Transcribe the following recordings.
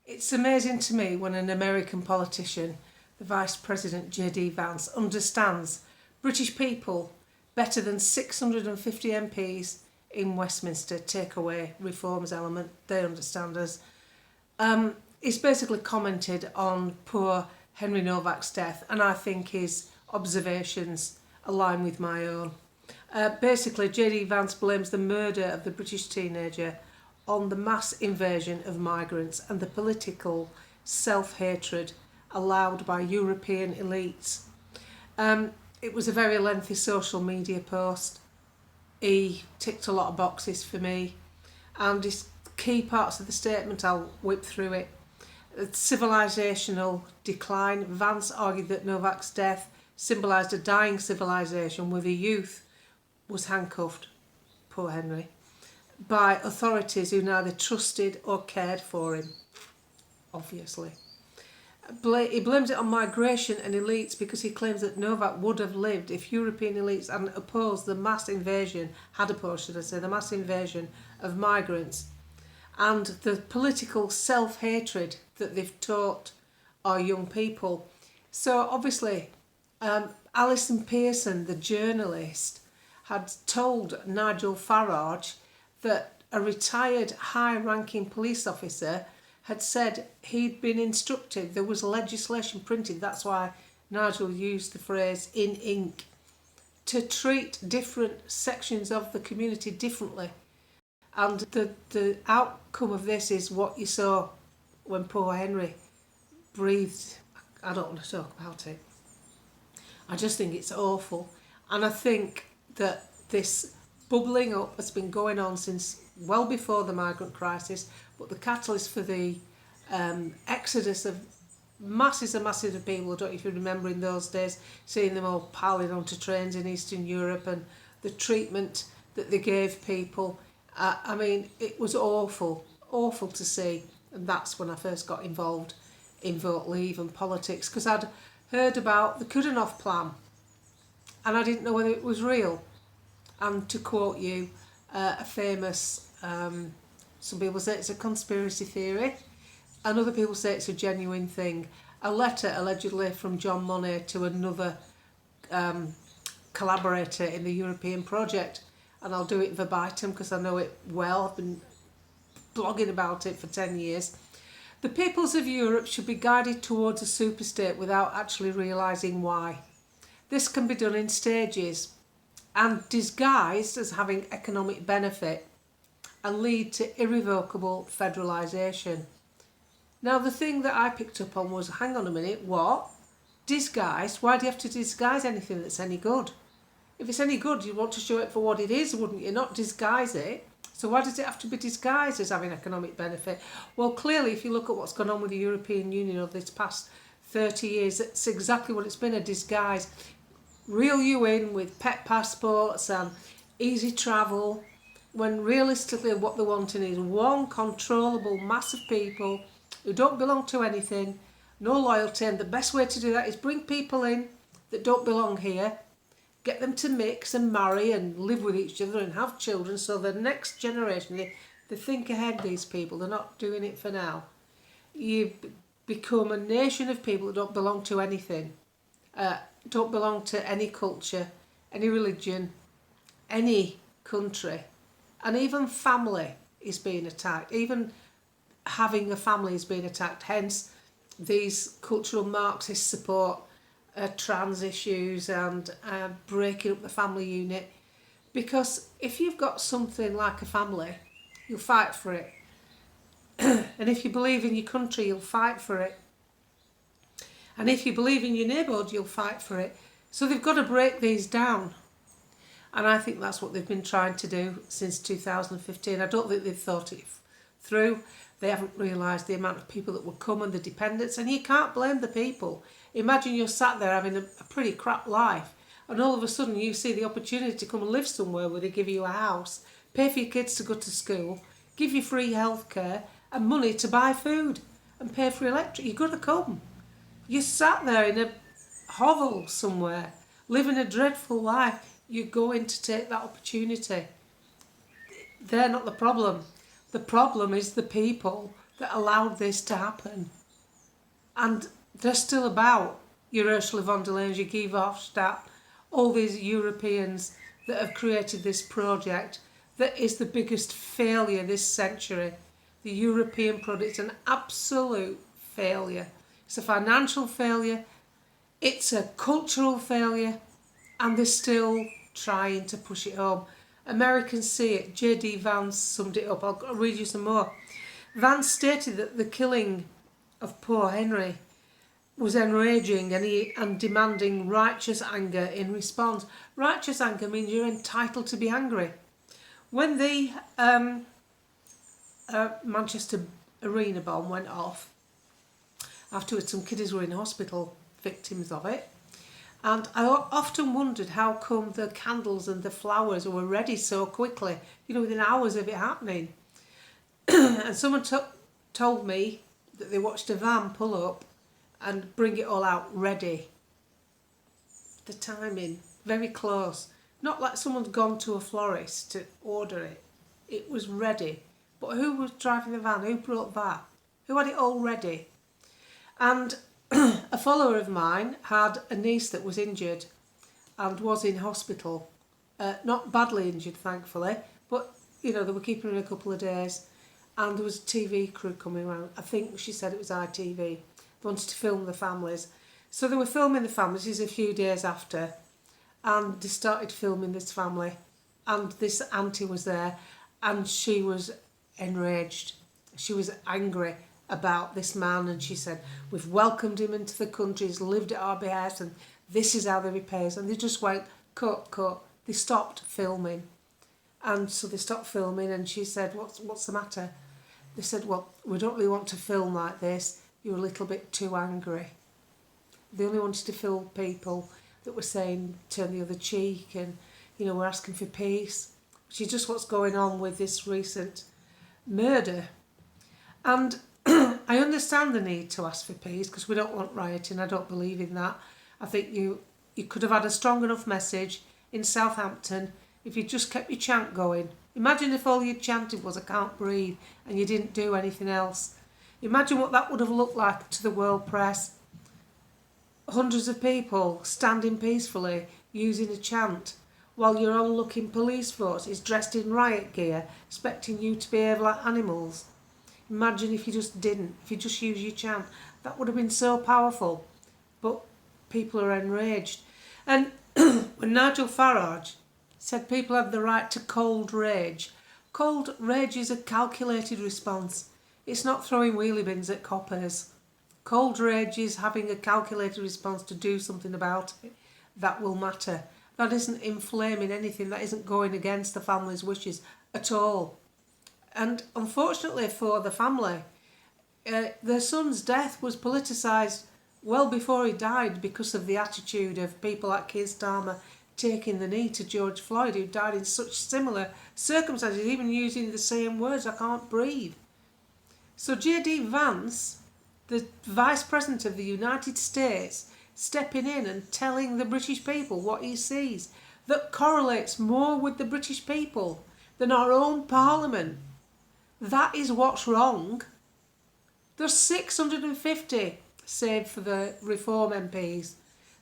It's amazing to me when an American politician, the Vice President D Vance, understands British people better than 650 MPs in Westminster take away reforms element. They understand us. He's basically commented on poor Henry Novak's death, and I think his observations align with my own. Basically, D Vance blames the murder of the British teenager on the mass invasion of migrants and the political self-hatred allowed by European elites. It was a very lengthy social media post. He ticked a lot of boxes for me, and his key parts of the statement, I'll whip through it. Civilizational decline. Vance argued that Novak's death symbolised a dying civilization where the youth was handcuffed, poor Henry, by authorities who neither trusted or cared for him, obviously. He blames it on migration and elites because he claims that Novak would have lived if European elites hadn't opposed the mass invasion, the mass invasion of migrants and the political self-hatred that they've taught our young people. So obviously, Alison Pearson, the journalist, had told Nigel Farage that a retired high-ranking police officer had said he'd been instructed, there was legislation printed, that's why Nigel used the phrase in ink, to treat different sections of the community differently. And the outcome of this is what you saw when poor Henry breathed. I don't want to talk about it. I just think it's awful. And I think that this bubbling up has been going on since well before the migrant crisis, but the catalyst for the exodus of masses and masses of people, I don't know if you remember in those days, seeing them all piling onto trains in Eastern Europe and the treatment that they gave people. I mean, it was awful to see. And that's when I first got involved in Vote Leave and politics, because I'd heard about the Kudanov plan and I didn't know whether it was real. And to quote you, a famous, some people say it's a conspiracy theory, and other people say it's a genuine thing. A letter allegedly from John Monnet to another collaborator in the European project, and I'll do it verbatim because I know it well. I've been blogging about it for 10 years. The peoples of Europe should be guided towards a superstate without actually realising why. This can be done in stages and disguised as having economic benefit and lead to irrevocable federalisation. Now, the thing that I picked up on was, hang on a minute, what? Disguised? Why do you have to disguise anything that's any good? If it's any good, you'd want to show it for what it is, wouldn't you? Not disguise it. So why does it have to be disguised as having economic benefit? Well, clearly, if you look at what's gone on with the European Union over this past 30 years, it's exactly what it's been, a disguise. Reel you in with pet passports and easy travel, when realistically what they're wanting is one controllable mass of people who don't belong to anything, no loyalty, and the best way to do that is bring people in that don't belong here, get them to mix and marry and live with each other and have children, so the next generation, they think ahead, these people, they're not doing it for now. You become a nation of people that don't belong to anything, don't belong to any culture, any religion, any country, and even family is being attacked. Even having a family is being attacked. Hence, these cultural Marxists support trans issues and breaking up the family unit, because if you've got something like a family, you'll fight for it. And if you believe in your country, you'll fight for it. And if you believe in your neighbourhood, you'll fight for it. So they've got to break these down. And I think that's what they've been trying to do since 2015. I don't think they've thought it through. They haven't realised the amount of people that will come and the dependents. And you can't blame the people. Imagine you're sat there having a pretty crap life, and all of a sudden you see the opportunity to come and live somewhere where they give you a house, pay for your kids to go to school, give you free healthcare and money to buy food and pay for electric. You've got to come. You're sat there in a hovel somewhere, living a dreadful life. You're going to take that opportunity. They're not the problem. The problem is the people that allowed this to happen. And they're still about. Your Ursula von der Leyen, your Guy Verhofstadt, all these Europeans that have created this project that is the biggest failure this century. The European project is an absolute failure. It's a financial failure, it's a cultural failure, and they're still trying to push it home. Americans see it. D Vance summed it up. I'll read you some more. Vance stated that the killing of poor Henry was enraging and demanding righteous anger in response. Righteous anger means you're entitled to be angry. When the Manchester Arena bomb went off, afterwards some kiddies were in hospital, victims of it, and I often wondered how come the candles and the flowers were ready so quickly, within hours of it happening. And someone told me that they watched a van pull up and bring it all out ready. The timing, very close. Not like someone's gone to a florist to order it. It was ready. But who was driving the van? Who brought that? Who had it all ready? And a follower of mine had a niece that was injured and was in hospital. Not badly injured, thankfully, but, they were keeping her in a couple of days. And there was a TV crew coming around. I think she said it was ITV. They wanted to film the families. So they were filming the families. This is a few days after. And they started filming this family. And this auntie was there. And she was enraged. She was angry about this man. And she said, we've welcomed him into the country. He's lived at our behest. And this is how they repay us. And they just went, cut. They stopped filming. And so they stopped filming. And she said, what's the matter? They said, well, we don't really want to film like this. You're a little bit too angry. They only wanted to film people that were saying turn the other cheek and, we're asking for peace, which is just what's going on with this recent murder. And I understand the need to ask for peace because we don't want rioting. I don't believe in that. I think you could have had a strong enough message in Southampton if you just kept your chant going. Imagine if all you chanted was I can't breathe and you didn't do anything else. Imagine what that would have looked like to the world press. Hundreds of people standing peacefully using a chant while your onlooking police force is dressed in riot gear expecting you to behave like animals. Imagine if you just didn't, if you just used your chant. That would have been so powerful. But people are enraged. And when Nigel Farage said people have the right to cold rage. Cold rage is a calculated response. It's not throwing wheelie bins at coppers. Cold rage is having a calculated response to do something about it that will matter. That isn't inflaming anything. That isn't going against the family's wishes at all. And unfortunately for the family, their son's death was politicised well before he died because of the attitude of people like Keir Starmer taking the knee to George Floyd, who died in such similar circumstances, even using the same words, I can't breathe. So D Vance, the Vice President of the United States, stepping in and telling the British people what he sees, that correlates more with the British people than our own Parliament. That is what's wrong. There's 650 saved for the Reform MPs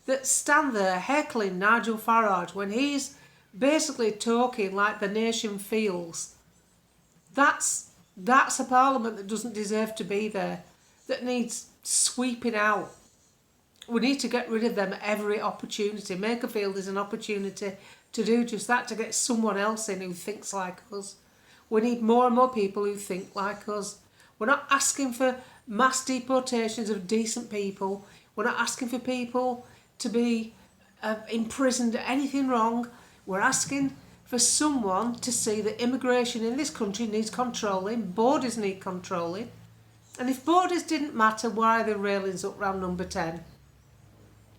that stand there heckling Nigel Farage when he's basically talking like the nation feels. That's a parliament that doesn't deserve to be there, that needs sweeping out. We need to get rid of them at every opportunity. Makerfield is an opportunity to do just that, to get someone else in who thinks like us. We need more and more people who think like us. We're not asking for mass deportations of decent people. We're not asking for people to be imprisoned at anything wrong. We're asking for someone to see that immigration in this country needs controlling, borders need controlling. And if borders didn't matter, why are the railings up round number 10?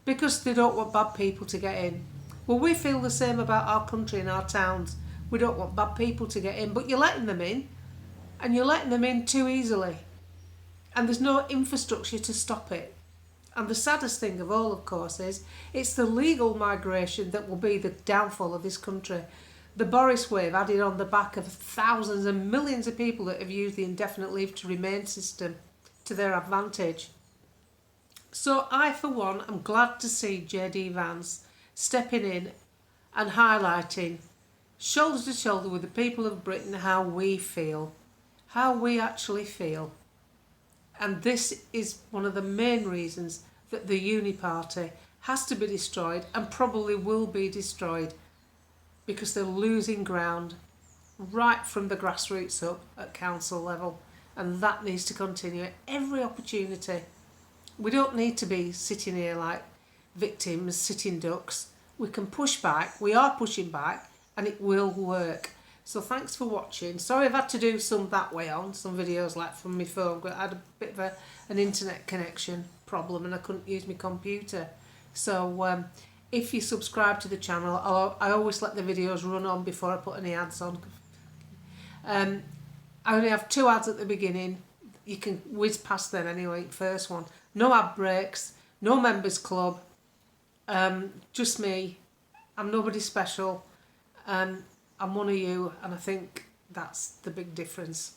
Because they don't want bad people to get in. Well, we feel the same about our country and our towns. We don't want bad people to get in, but you're letting them in, and you're letting them in too easily. And there's no infrastructure to stop it. And the saddest thing of all, of course, is it's the legal migration that will be the downfall of this country. The Boris wave added on the back of thousands and millions of people that have used the indefinite leave to remain system to their advantage. So I, for one, am glad to see D Vance stepping in and highlighting, shoulder to shoulder with the people of Britain, how we feel, how we actually feel. And this is one of the main reasons that the Uni Party has to be destroyed, and probably will be destroyed, because they're losing ground right from the grassroots up at council level, and that needs to continue at every opportunity. We don't need to be sitting here like victims, sitting ducks. We can push back, we are pushing back, and it will work. So thanks for watching. Sorry I've had to do some that way on, some videos like from my phone, but I had a bit of an internet connection problem and I couldn't use my computer. So if you subscribe to the channel, I always let the videos run on before I put any ads on. I only have 2 ads at the beginning. You can whiz past them anyway, first one. No ad breaks, no members club, just me. I'm nobody special. I'm one of you, and I think that's the big difference.